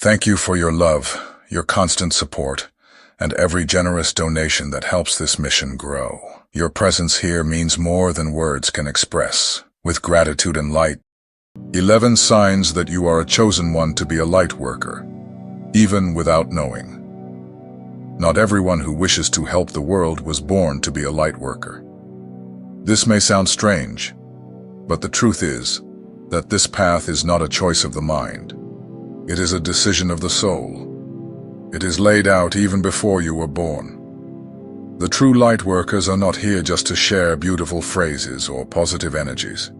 Thank you for your love, your constant support, and every generous donation that helps this mission grow. Your presence here means more than words can express. With gratitude and light, 11 signs that you are a chosen one to be a light worker, even without knowing. Not everyone who wishes to help the world was born to be a light worker. This may sound strange, but the truth is that this path is not a choice of the mind. It is a decision of the soul. It is laid out even before you were born. The true light workers are not here just to share beautiful phrases or positive energies.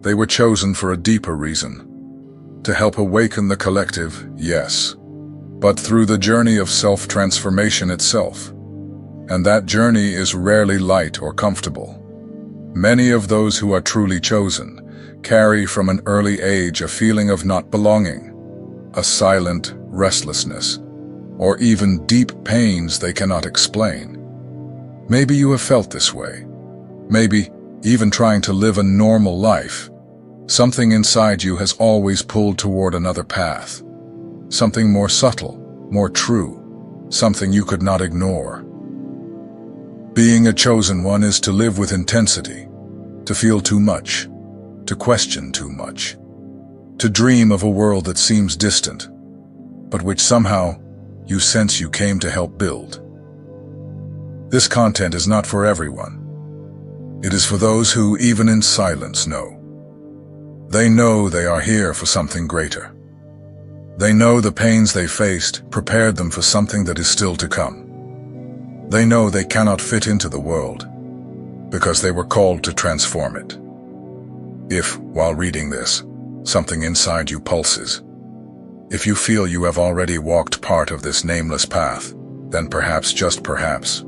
They were chosen for a deeper reason. To help awaken the collective, yes, but through the journey of self-transformation itself. And that journey is rarely light or comfortable. Many of those who are truly chosen carry from an early age a feeling of not belonging, a silent restlessness, or even deep pains they cannot explain. Maybe you have felt this way. Maybe even trying to live a normal life. Something inside you has always pulled toward another path. Something more subtle, more true, something you could not ignore. Being a chosen one is to live with intensity, to feel too much, to question too much, to dream of a world that seems distant, but which somehow you sense you came to help build. This content is not for everyone. It is for those who, even in silence, know. They know they are here for something greater. They know the pains they faced prepared them for something that is still to come. They know they cannot fit into the world because they were called to transform it. If, while reading this, something inside you pulses, if you feel you have already walked part of this nameless path, then perhaps, just perhaps,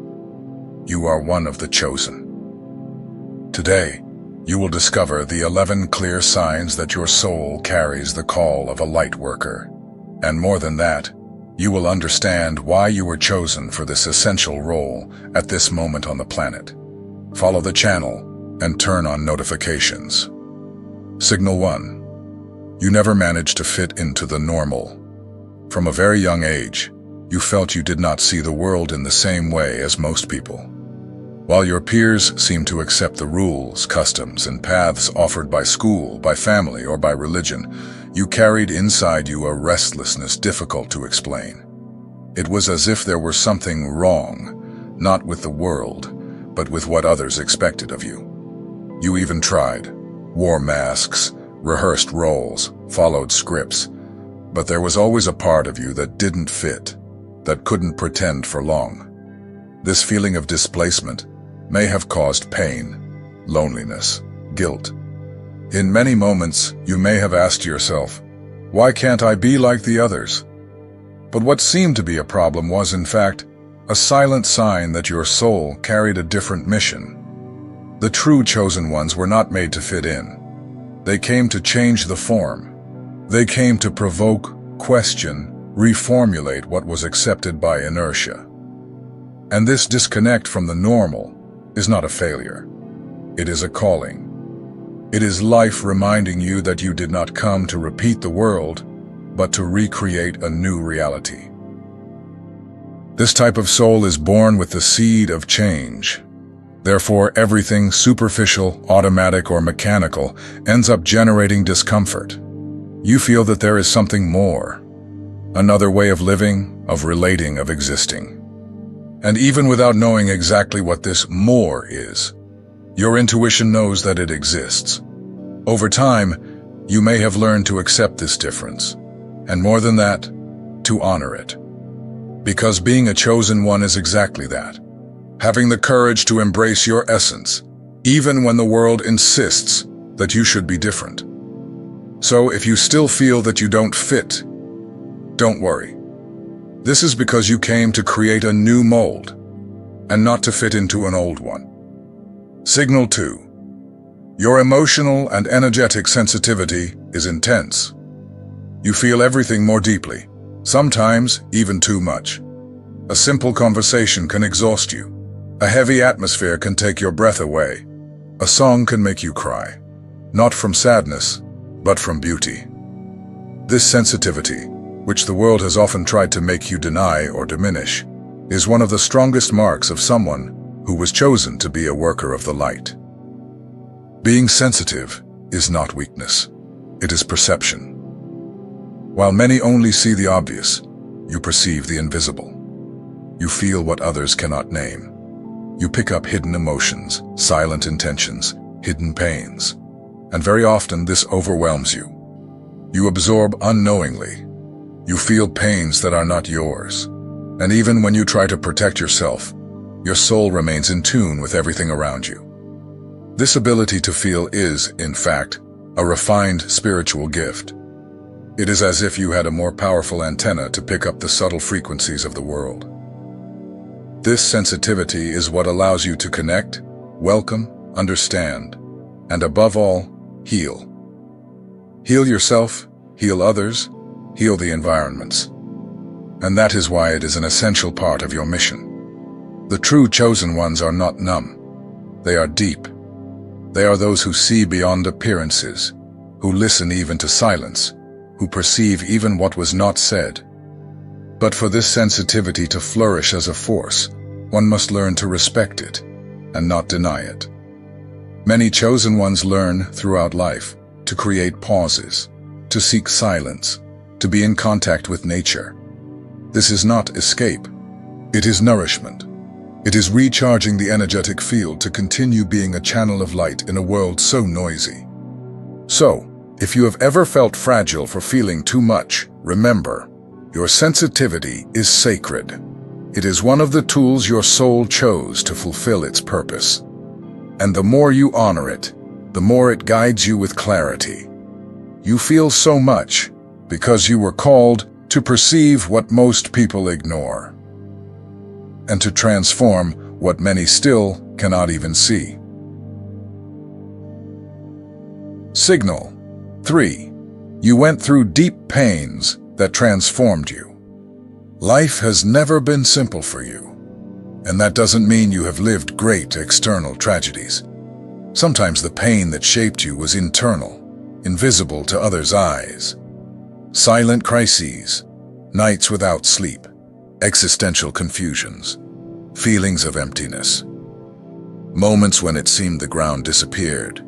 you are one of the chosen. Today, you will discover the 11 clear signs that your soul carries the call of a light worker. And more than that, you will understand why you were chosen for this essential role at this moment on the planet. Follow the channel and turn on notifications. Signal 1. You never managed to fit into the normal. From a very young age, you felt you did not see the world in the same way as most people. While your peers seemed to accept the rules, customs, and paths offered by school, by family, or by religion, you carried inside you a restlessness difficult to explain. It was as if there were something wrong, not with the world, but with what others expected of you. You even tried, wore masks, rehearsed roles, followed scripts, but there was always a part of you that didn't fit, that couldn't pretend for long. This feeling of displacement may have caused pain, loneliness, guilt. In many moments, you may have asked yourself, why can't I be like the others? But what seemed to be a problem was, in fact, a silent sign that your soul carried a different mission. The true chosen ones were not made to fit in. They came to change the form. They came to provoke, question, reformulate what was accepted by inertia. And this disconnect from the normal is not a failure. It is a calling. It is life reminding you that you did not come to repeat the world, but to recreate a new reality. This type of soul is born with the seed of change. Therefore, everything superficial, automatic, or mechanical ends up generating discomfort. You feel that there is something more, another way of living, of relating, of existing. And even without knowing exactly what this more is, your intuition knows that it exists. Over time, you may have learned to accept this difference, and more than that, to honor it. Because being a chosen one is exactly that. Having the courage to embrace your essence, even when the world insists that you should be different. So if you still feel that you don't fit, don't worry. This is because you came to create a new mold, and not to fit into an old one. Signal 2. Your emotional and energetic sensitivity is intense. You feel everything more deeply, sometimes even too much. A simple conversation can exhaust you. A heavy atmosphere can take your breath away. A song can make you cry, not from sadness, but from beauty. This sensitivity, which the world has often tried to make you deny or diminish, is one of the strongest marks of someone who was chosen to be a worker of the light. Being sensitive is not weakness, it is perception. While many only see the obvious, you perceive the invisible. You feel what others cannot name. You pick up hidden emotions, silent intentions, hidden pains. And very often this overwhelms you. You absorb unknowingly. You feel pains that are not yours. And even when you try to protect yourself, your soul remains in tune with everything around you. This ability to feel is, in fact, a refined spiritual gift. It is as if you had a more powerful antenna to pick up the subtle frequencies of the world. This sensitivity is what allows you to connect, welcome, understand, and above all, heal. Heal yourself, heal others, heal the environments. And that is why it is an essential part of your mission. The true chosen ones are not numb. They are deep. They are those who see beyond appearances, who listen even to silence, who perceive even what was not said. But for this sensitivity to flourish as a force, one must learn to respect it and not deny it. Many chosen ones learn throughout life to create pauses, to seek silence, to be in contact with nature. This is not escape. It is nourishment. It is recharging the energetic field to continue being a channel of light in a world so noisy. So, if you have ever felt fragile for feeling too much, remember, your sensitivity is sacred. It is one of the tools your soul chose to fulfill its purpose. And the more you honor it, the more it guides you with clarity. You feel so much because you were called to perceive what most people ignore, and to transform what many still cannot even see. Signal 3. You went through deep pains that transformed you. Life has never been simple for you, and that doesn't mean you have lived great external tragedies. Sometimes the pain that shaped you was internal, invisible to others' eyes. Silent crises, nights without sleep, existential confusions, feelings of emptiness. Moments when it seemed the ground disappeared,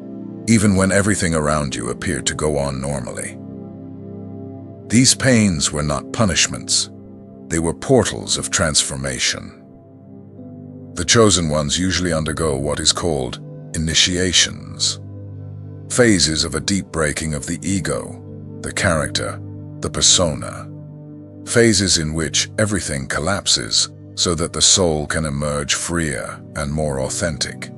even when everything around you appeared to go on normally. These pains were not punishments. They were portals of transformation. The chosen ones usually undergo what is called initiations, phases of a deep breaking of the ego, the character, the persona, phases in which everything collapses so that the soul can emerge freer and more authentic.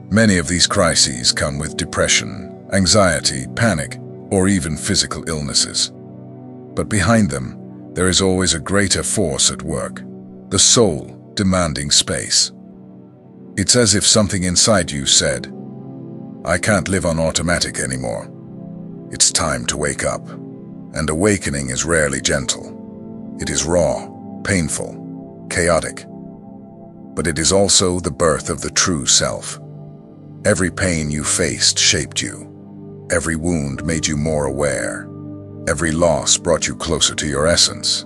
Many of these crises come with depression, anxiety, panic, or even physical illnesses. But behind them, there is always a greater force at work, the soul demanding space. It's as if something inside you said, "I can't live on automatic anymore. It's time to wake up." And awakening is rarely gentle. It is raw, painful, chaotic. But it is also the birth of the true self. Every pain you faced shaped you. Every wound made you more aware. Every loss brought you closer to your essence.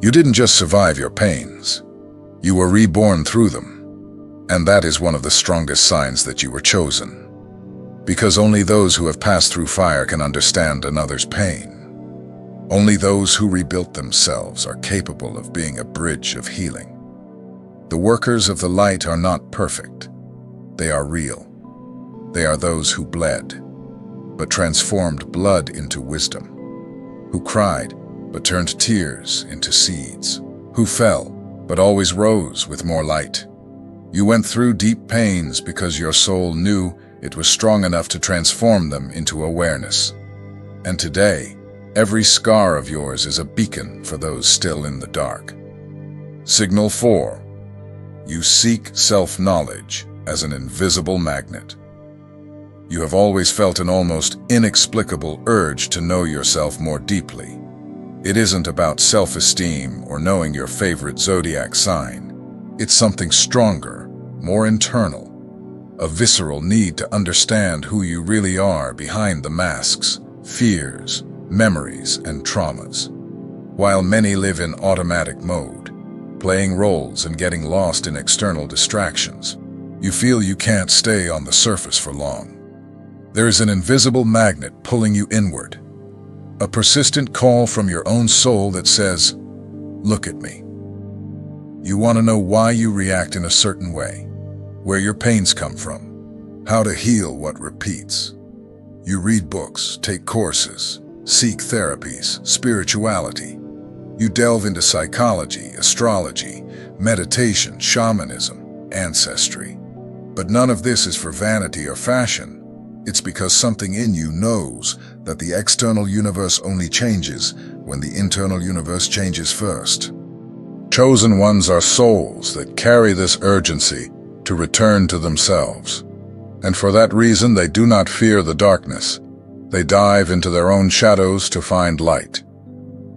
You didn't just survive your pains. You were reborn through them. And that is one of the strongest signs that you were chosen. Because only those who have passed through fire can understand another's pain. Only those who rebuilt themselves are capable of being a bridge of healing. The workers of the light are not perfect. They are real. They are those who bled, but transformed blood into wisdom. Who cried, but turned tears into seeds. Who fell, but always rose with more light. You went through deep pains because your soul knew it was strong enough to transform them into awareness. And today, every scar of yours is a beacon for those still in the dark. Signal 4. You seek self-knowledge as an invisible magnet. You have always felt an almost inexplicable urge to know yourself more deeply. It isn't about self-esteem or knowing your favorite zodiac sign. It's something stronger, more internal. A visceral need to understand who you really are behind the masks, fears, memories, and traumas. while many live in automatic mode, playing roles and getting lost in external distractions. You feel you can't stay on the surface for long. There is an invisible magnet pulling you inward, a persistent call from your own soul that says, "Look at me." You want to know why you react in a certain way, where your pains come from, how to heal what repeats. You read books, take courses, seek therapies, spirituality. You delve into psychology, astrology, meditation, shamanism, ancestry. But none of this is for vanity or fashion. It's because something in you knows that the external universe only changes when the internal universe changes first. Chosen ones are souls that carry this urgency to return to themselves. And for that reason, they do not fear the darkness. They dive into their own shadows to find light.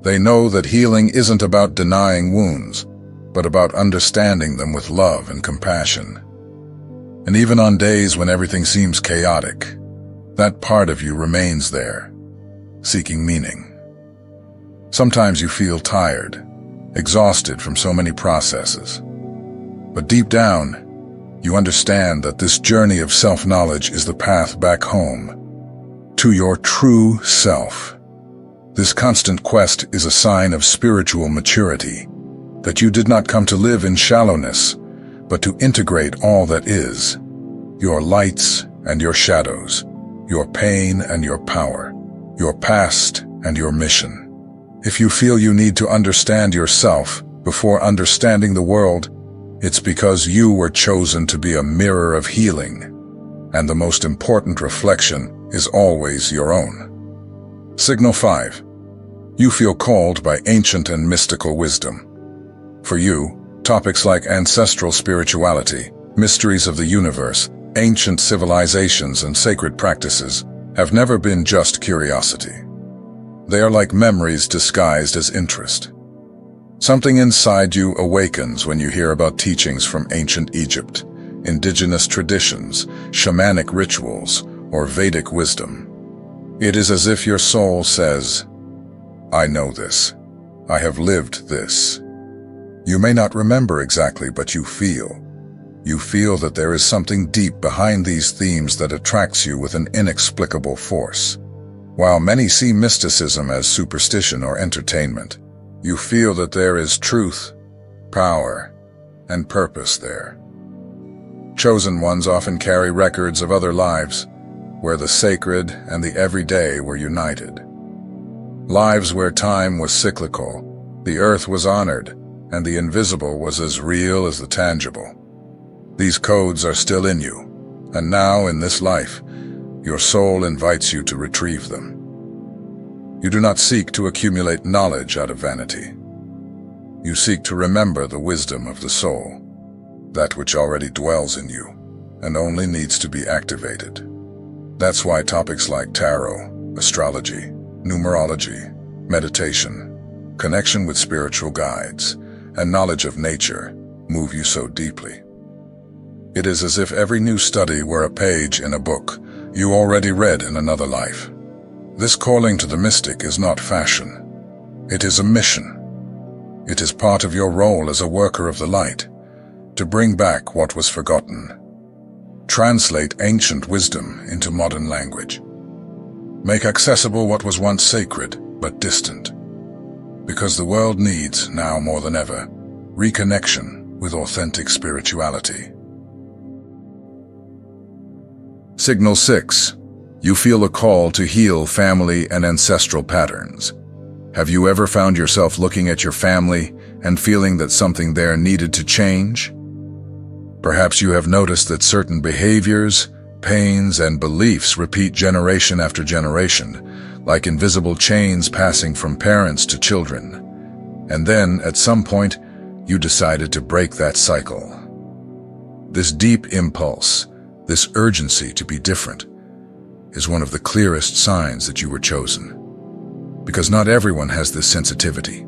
They know that healing isn't about denying wounds, but about understanding them with love and compassion. And even on days when everything seems chaotic, that part of you remains there, seeking meaning. Sometimes you feel tired, exhausted from so many processes. But deep down, you understand that this journey of self-knowledge is the path back home, to your true self. This constant quest is a sign of spiritual maturity, that you did not come to live in shallowness, but to integrate all that is, your lights and your shadows, your pain and your power, your past and your mission. If you feel you need to understand yourself before understanding the world, it's because you were chosen to be a mirror of healing, and the most important reflection is always your own. Signal 5. You feel called by ancient and mystical wisdom. For you, topics like ancestral spirituality, mysteries of the universe, ancient civilizations, and sacred practices have never been just curiosity. They are like memories disguised as interest. Something inside you awakens when you hear about teachings from ancient Egypt, indigenous traditions, shamanic rituals, or Vedic wisdom. It is as if your soul says, "I know this. I have lived this." You may not remember exactly, but you feel. You feel that there is something deep behind these themes that attracts you with an inexplicable force. While many see mysticism as superstition or entertainment, you feel that there is truth, power, and purpose there. Chosen ones often carry records of other lives, where the sacred and the everyday were united. Lives where time was cyclical, the earth was honored, and the invisible was as real as the tangible. These codes are still in you, and now in this life, your soul invites you to retrieve them. You do not seek to accumulate knowledge out of vanity. You seek to remember the wisdom of the soul, that which already dwells in you, and only needs to be activated. That's why topics like tarot, astrology, numerology, meditation, connection with spiritual guides, and knowledge of nature move you so deeply. It is as if every new study were a page in a book you already read in another life. This calling to the mystic is not fashion. It is a mission. It is part of your role as a worker of the light, to bring back what was forgotten, translate ancient wisdom into modern language, make accessible what was once sacred but distant, because the world needs, now more than ever, reconnection with authentic spirituality. Signal 6. You feel a call to heal family and ancestral patterns. Have you ever found yourself looking at your family and feeling that something there needed to change? Perhaps you have noticed that certain behaviors, pains, and beliefs repeat generation after generation, like invisible chains passing from parents to children. And then, at some point, you decided to break that cycle. This deep impulse, this urgency to be different, is one of the clearest signs that you were chosen. Because not everyone has this sensitivity.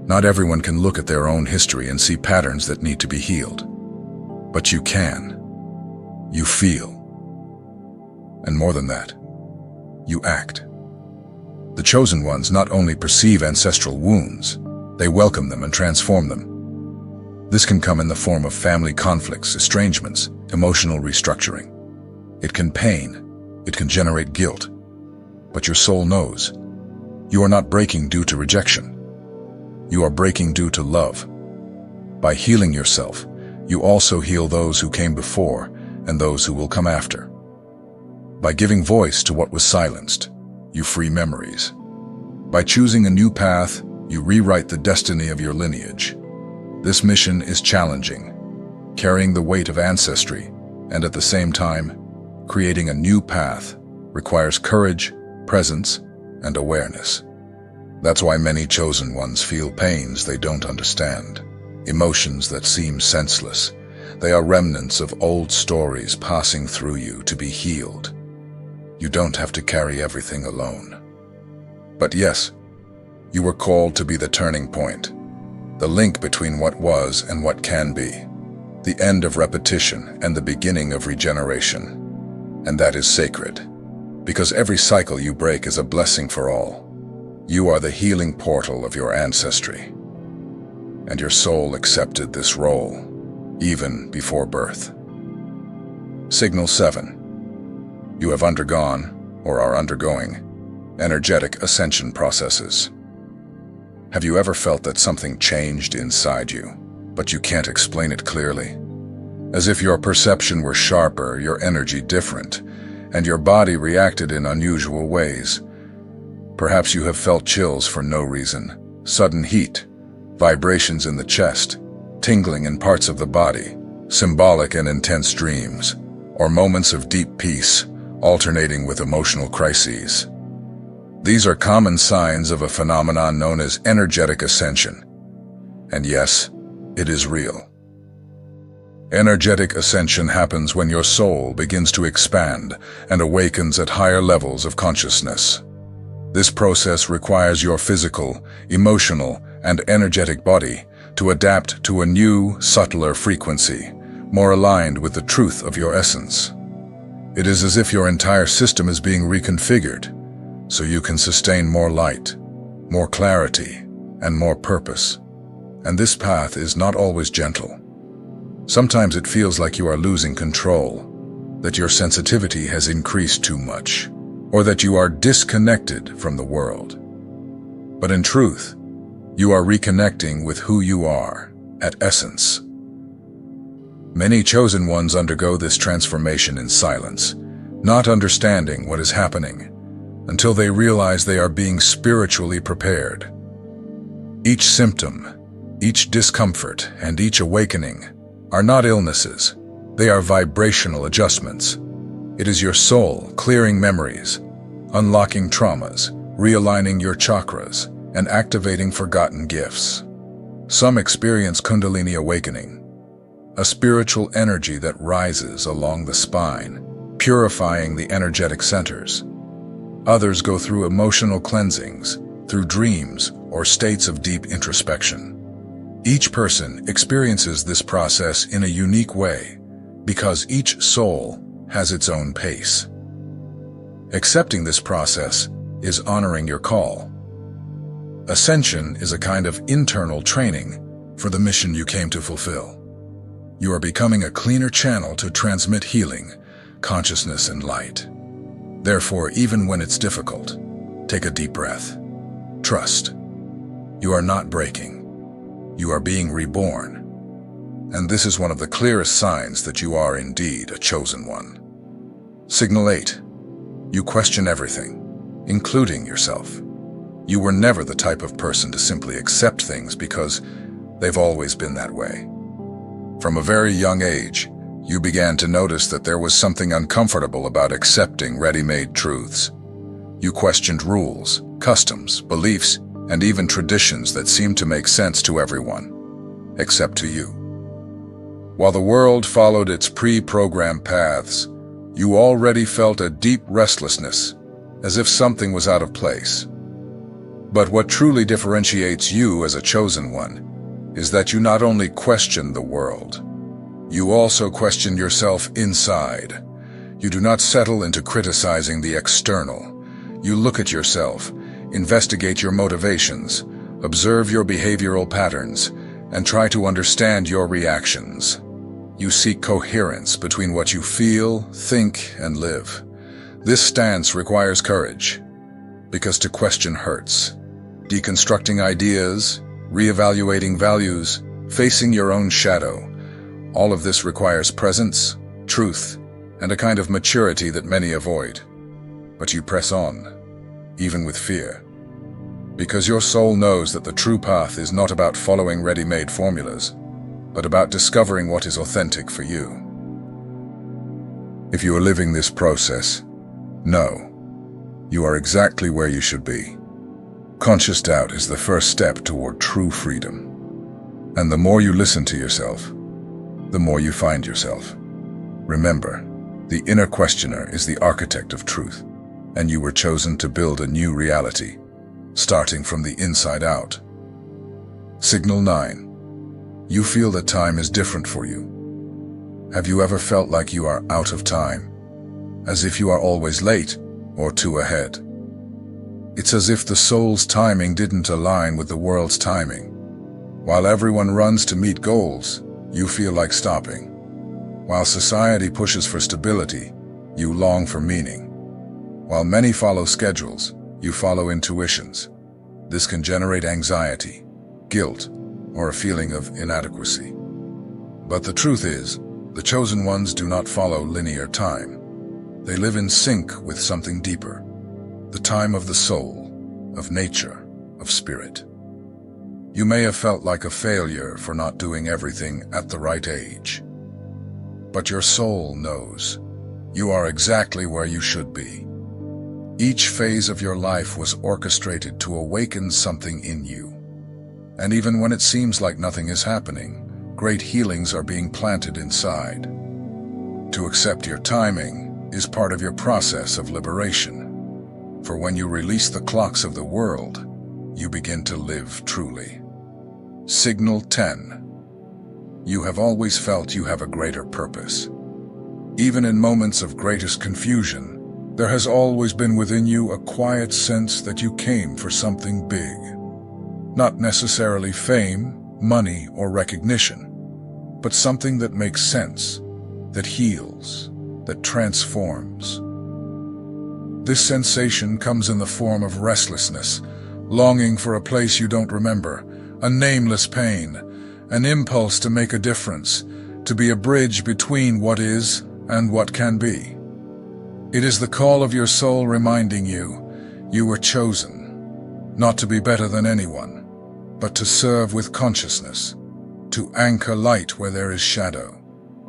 Not everyone can look at their own history and see patterns that need to be healed. But you can. You feel. And more than that, you act. The chosen ones not only perceive ancestral wounds, they welcome them and transform them. This can come in the form of family conflicts, estrangements, emotional restructuring. It can pain, it can generate guilt. But your soul knows. You are not breaking due to rejection. You are breaking due to love. By healing yourself, you also heal those who came before and those who will come after. By giving voice to what was silenced, you free memories. By choosing a new path, you rewrite the destiny of your lineage. This mission is challenging, carrying the weight of ancestry, and at the same time, creating a new path requires courage, presence, and awareness. That's why many chosen ones feel pains they don't understand, emotions that seem senseless. They are remnants of old stories passing through you to be healed. You don't have to carry everything alone. But yes, you were called to be the turning point, the link between what was and what can be, the end of repetition and the beginning of regeneration. And that is sacred, because every cycle you break is a blessing for all. You are the healing portal of your ancestry, and your soul accepted this role, even before birth. Signal 7. You have undergone, or are undergoing, energetic ascension processes. Have you ever felt that something changed inside you, but you can't explain it clearly? As if your perception were sharper, your energy different, and your body reacted in unusual ways. Perhaps you have felt chills for no reason, sudden heat, vibrations in the chest, tingling in parts of the body, symbolic and intense dreams, or moments of deep peace, alternating with emotional crises. These are common signs of a phenomenon known as energetic ascension. And yes, it is real. Energetic ascension happens when your soul begins to expand and awakens at higher levels of consciousness. This process requires your physical, emotional, and energetic body to adapt to a new, subtler frequency, more aligned with the truth of your essence. It is as if your entire system is being reconfigured, so you can sustain more light, more clarity, and more purpose. And this path is not always gentle. Sometimes it feels like you are losing control, that your sensitivity has increased too much, or that you are disconnected from the world. But in truth, you are reconnecting with who you are, at essence. Many chosen ones undergo this transformation in silence, not understanding what is happening, until they realize they are being spiritually prepared. Each symptom, each discomfort, and each awakening are not illnesses. They are vibrational adjustments. It is your soul clearing memories, unlocking traumas, realigning your chakras, and activating forgotten gifts. Some experience Kundalini awakening, a spiritual energy that rises along the spine, purifying the energetic centers. Others go through emotional cleansings, through dreams or states of deep introspection. Each person experiences this process in a unique way, because each soul has its own pace. Accepting this process is honoring your call. Ascension is a kind of internal training for the mission you came to fulfill. You are becoming a cleaner channel to transmit healing, consciousness, and light. Therefore, even when it's difficult, take a deep breath. Trust. You are not breaking. You are being reborn. And this is one of the clearest signs that you are indeed a chosen one. Signal 8. You question everything, including yourself. You were never the type of person to simply accept things because they've always been that way. From a very young age, you began to notice that there was something uncomfortable about accepting ready-made truths. You questioned rules, customs, beliefs, and even traditions that seemed to make sense to everyone, except to you. While the world followed its pre-programmed paths, you already felt a deep restlessness, as if something was out of place. But what truly differentiates you as a chosen one is that you not only question the world, you also question yourself inside. You do not settle into criticizing the external. You look at yourself, Investigate your motivations, observe your behavioral patterns, and try to understand your reactions. You seek coherence between what you feel, think, and live. This stance requires courage, because to question hurts. Deconstructing ideas, reevaluating values, facing your own shadow, all of this requires presence, truth, and a kind of maturity that many avoid. But you press on, even with fear, because your soul knows that the true path is not about following ready-made formulas, but about discovering what is authentic for you. If you are living this process, know you are exactly where you should be. Conscious doubt is the first step toward true freedom. And the more you listen to yourself, the more you find yourself. Remember, the inner questioner is the architect of truth, and you were chosen to build a new reality, starting from the inside out. Signal 9. You feel that time is different for you. Have you ever felt like you are out of time? As if you are always late or too ahead? It's as if the soul's timing didn't align with the world's timing. While everyone runs to meet goals, you feel like stopping. While society pushes for stability, you long for meaning. While many follow schedules, you follow intuitions. This can generate anxiety, guilt, or a feeling of inadequacy. But the truth is, the chosen ones do not follow linear time. They live in sync with something deeper, the time of the soul, of nature, of spirit. You may have felt like a failure for not doing everything at the right age. But your soul knows you are exactly where you should be. Each phase of your life was orchestrated to awaken something in you. And even when it seems like nothing is happening, great healings are being planted inside. To accept your timing is part of your process of liberation. For when you release the clocks of the world, you begin to live truly. Signal 10. You have always felt you have a greater purpose. Even in moments of greatest confusion, there has always been within you a quiet sense that you came for something big. Not necessarily fame, money, or recognition, but something that makes sense, that heals, that transforms. This sensation comes in the form of restlessness, longing for a place you don't remember, a nameless pain, an impulse to make a difference, to be a bridge between what is and what can be. It is the call of your soul reminding you, you were chosen, not to be better than anyone, but to serve with consciousness, to anchor light where there is shadow,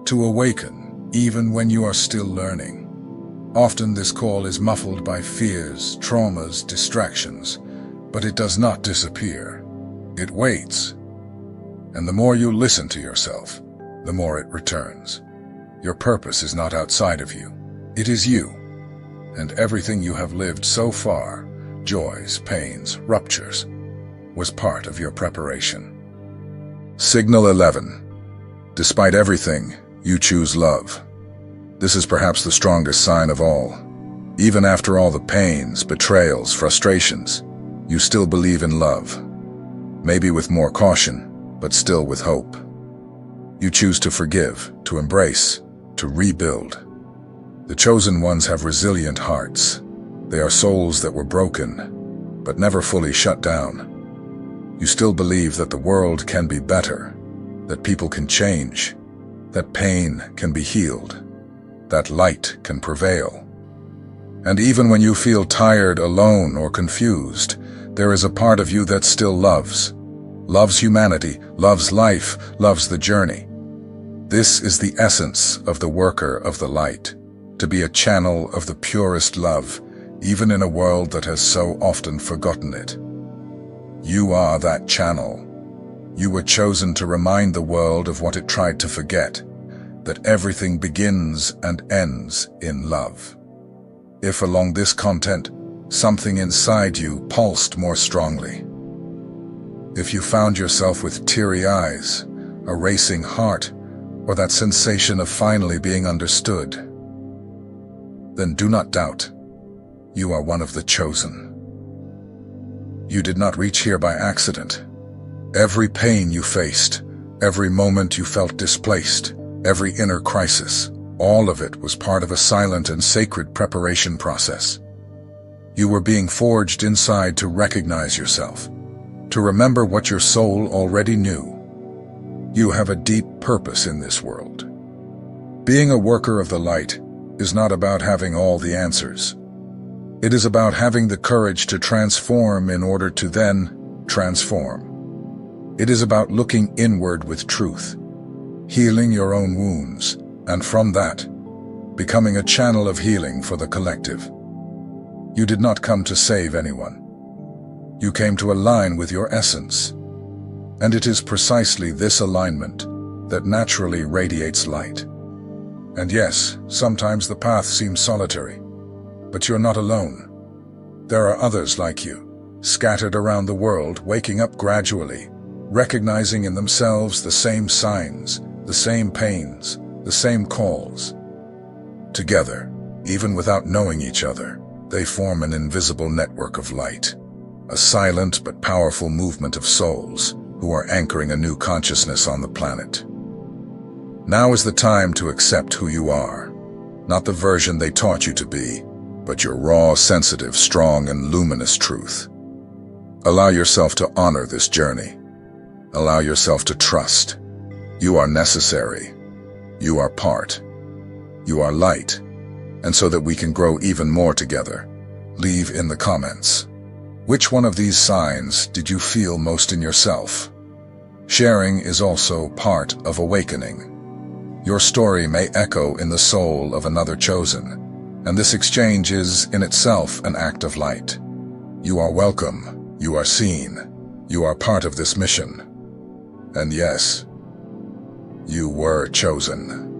to awaken even when you are still learning. Often this call is muffled by fears, traumas, distractions, but it does not disappear. It waits. And the more you listen to yourself, the more it returns. Your purpose is not outside of you. It is you. And everything you have lived so far, joys, pains, ruptures, was part of your preparation. Signal 11. Despite everything, you choose love. This is perhaps the strongest sign of all. Even after all the pains, betrayals, frustrations, you still believe in love. Maybe with more caution, but still with hope. You choose to forgive, to embrace, to rebuild. The chosen ones have resilient hearts. They are souls that were broken, but never fully shut down. You still believe that the world can be better, that people can change, that pain can be healed, that light can prevail. And even when you feel tired, alone, or confused, there is a part of you that still loves humanity, loves life, loves the journey. This is the essence of the worker of the light, to be a channel of the purest love, even in a world that has so often forgotten it. You are that channel. You were chosen to remind the world of what it tried to forget, that everything begins and ends in love. If along this content, something inside you pulsed more strongly, if you found yourself with teary eyes, a racing heart, or that sensation of finally being understood, then do not doubt. You are one of the chosen. You did not reach here by accident. Every pain you faced, every moment you felt displaced, every inner crisis, all of it was part of a silent and sacred preparation process. You were being forged inside to recognize yourself, to remember what your soul already knew. You have a deep purpose in this world. Being a worker of the light is not about having all the answers. It is about having the courage to transform in order to then transform. It is about looking inward with truth, healing your own wounds, and from that, becoming a channel of healing for the collective. You did not come to save anyone. You came to align with your essence. And it is precisely this alignment that naturally radiates light. And yes, sometimes the path seems solitary, but you're not alone. There are others like you, scattered around the world, waking up gradually, recognizing in themselves the same signs, the same pains, the same calls. Together, even without knowing each other, they form an invisible network of light, a silent but powerful movement of souls who are anchoring a new consciousness on the planet. Now is the time to accept who you are, not the version they taught you to be, but your raw, sensitive, strong, and luminous truth. Allow yourself to honor this journey. Allow yourself to trust. You are necessary. You are part. You are light. And so that we can grow even more together, leave in the comments. Which one of these signs did you feel most in yourself? Sharing is also part of awakening. Your story may echo in the soul of another chosen, and this exchange is in itself an act of light. You are welcome, you are seen, you are part of this mission. And yes, you were chosen.